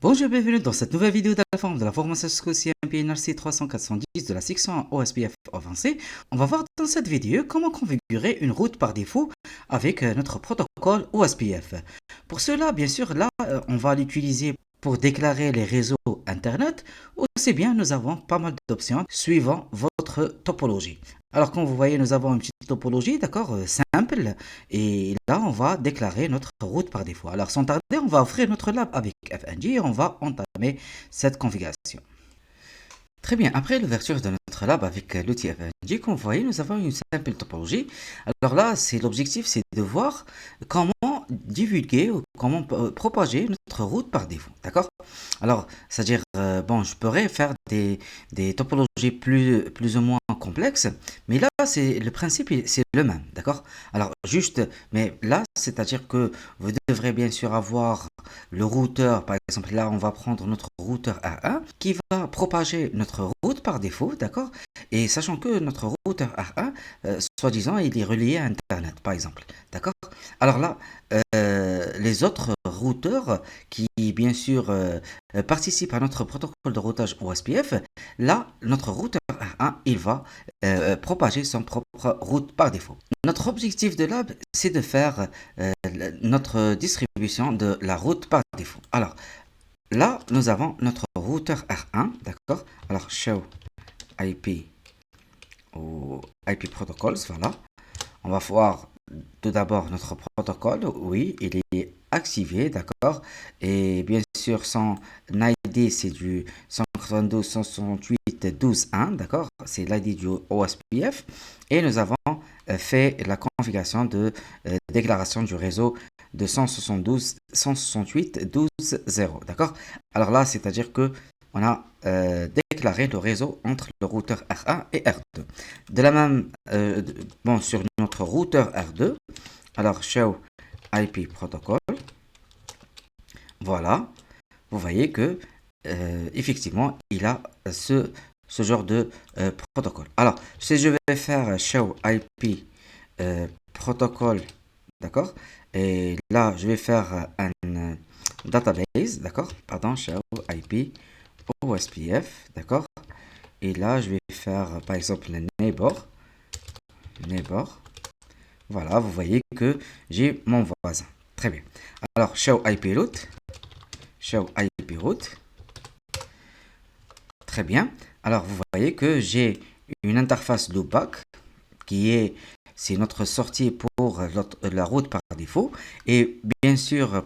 Bonjour, bienvenue dans cette nouvelle vidéo de la forme de la formation Cisco CMP NRC 300-410 de la section OSPF avancée. On va voir dans cette vidéo comment configurer une route par défaut avec notre protocole OSPF. Pour cela, bien sûr, là, on va l'utiliser pour déclarer les réseaux Internet. Aussi bien, nous avons pas mal d'options suivant votre topologie. Alors, comme vous voyez, nous avons une petite topologie, d'accord, simple. Et là, on va déclarer notre route par défaut. Alors, sans tarder, on va offrir notre lab avec FNG et on va entamer cette configuration. Très bien, après l'ouverture de notre lab avec l'outil FNG, comme vous voyez, nous avons une simple topologie. Alors là, l'objectif, c'est de voir comment divulguer ou comment propager notre route par défaut, d'accord? Alors, c'est-à-dire, bon, je pourrais faire des topologies plus ou moins complexes, mais là, le principe, c'est le même, d'accord? Alors, juste, mais là, c'est-à-dire que vous devrez bien sûr avoir le routeur, par exemple, là, on va prendre notre routeur R1 qui va propager notre route par défaut, d'accord? Et sachant que notre routeur R1, soi-disant, il est relié à Internet, par exemple, d'accord? Alors là, les autres routeurs qui, bien sûr, participent à notre protocole de routage OSPF, là, notre routeur R1, il va propager son propre route par défaut. Notre objectif de lab, c'est de faire notre distribution de la route par défaut. Alors, là, nous avons notre routeur R1, d'accord? Alors, show IP ou IP protocols, voilà. On va voir tout d'abord notre protocole, oui, il est activé, d'accord. Et bien sûr, son ID, c'est du 192.168.12.1, d'accord. C'est l'ID du OSPF. Et nous avons fait la configuration de déclaration du réseau de 168.12.0, d'accord. Alors là, c'est-à-dire que on a déclaré le réseau entre le routeur R1 et R2. De la même, bon, sur notre routeur R2, alors show IP protocol, voilà, vous voyez que effectivement, il a ce genre de protocole. Alors, si je vais faire show IP protocole, d'accord, et là, je vais faire un database, d'accord, pardon, show IP OSPF, d'accord. Et là, je vais faire par exemple le neighbor. Voilà, vous voyez que j'ai mon voisin. Très bien. Alors, show IP route. Show IP route. Très bien. Alors, vous voyez que j'ai une interface loopback c'est notre sortie pour la route par défaut. Et bien sûr,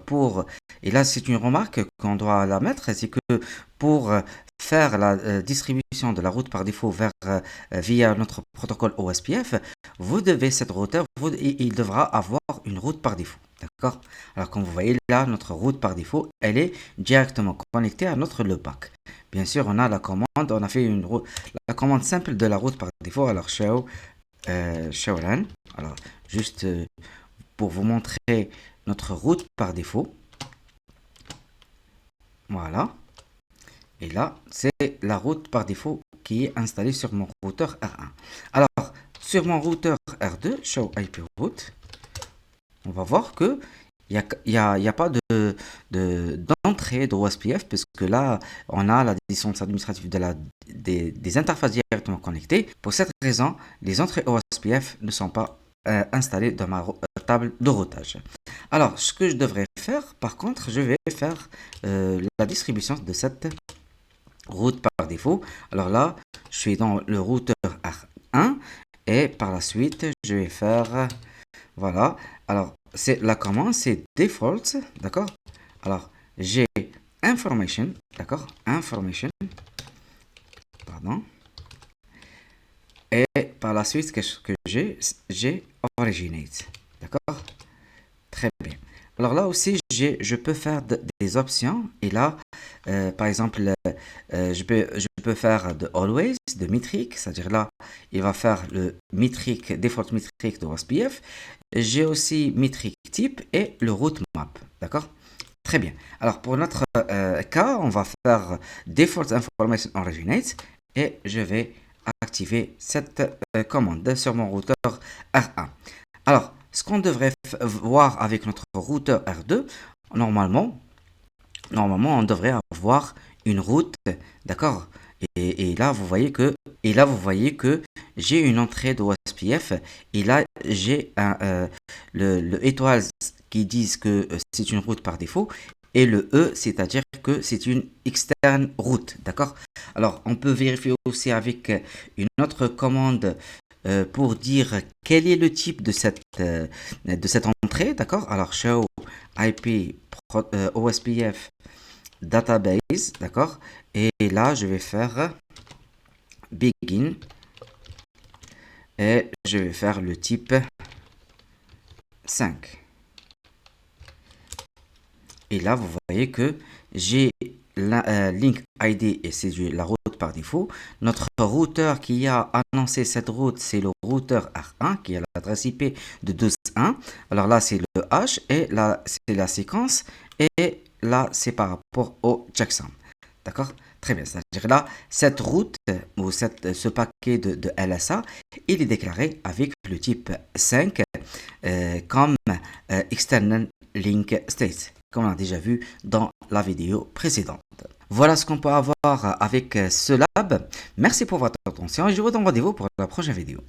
et là c'est une remarque qu'on doit la mettre, c'est que pour faire la distribution de la route par défaut via notre protocole OSPF, vous devez, cette routeur, il devra avoir une route par défaut. D'accord? Alors, comme vous voyez là, notre route par défaut, elle est directement connectée à notre loopback. Bien sûr, on a la commande, on a fait la commande simple de la route par défaut. Alors, showrun. Alors, juste pour vous montrer notre route par défaut. Voilà. Et là, c'est la route par défaut qui est installée sur mon routeur R1. Alors, sur mon routeur R2, show IP route, on va voir que il n'y a pas d'entrée de OSPF, puisque là, on a la licence administrative des interfaces directement connectées. Pour cette raison, les entrées OSPF ne sont pas installées dans ma table de routage. Alors, ce que je devrais faire, par contre, je vais faire la distribution de cette route par défaut. Alors là, je suis dans le routeur R1 et par la suite, je vais faire... Voilà. Alors, la commande, c'est default, d'accord? Alors, j'ai information, d'accord? Information, pardon. Et par la suite, qu'est-ce que j'ai originate, d'accord? Très bien. Alors là aussi, je peux faire des options. Et là, par exemple, je peux faire de always, de metric, c'est-à-dire là, il va faire le metric, default metric de OSPF. J'ai aussi metric type et le route map. D'accord? Très bien. Alors pour notre cas, on va faire default information originate et je vais activer cette commande sur mon routeur R1. Alors, ce qu'on devrait voir avec notre routeur R2, normalement, normalement, on devrait avoir une route, d'accord? Et là, vous voyez que j'ai une entrée de OSPF. Et là, j'ai le étoile qui disent que c'est une route par défaut. Et le E, c'est-à-dire que c'est une externe route, d'accord? Alors, on peut vérifier aussi avec une autre commande pour dire quel est le type de cette entrée, d'accord? Alors, show IP OSPF database, d'accord? Et là, je vais faire begin et je vais faire le type 5. Et là, vous voyez que j'ai la link ID et c'est la route par défaut. Notre routeur qui a annoncé cette route, c'est le routeur R1 qui a l'adresse IP de 12.1. Alors là, c'est le H et là, c'est la séquence. Et là, c'est par rapport au checksum. D'accord? Très bien. C'est-à-dire là, cette route ou ce paquet de LSA, il est déclaré avec le type 5 comme External Link State, comme on a déjà vu dans la vidéo précédente. Voilà ce qu'on peut avoir avec ce lab. Merci pour votre attention et je vous donne rendez-vous pour la prochaine vidéo.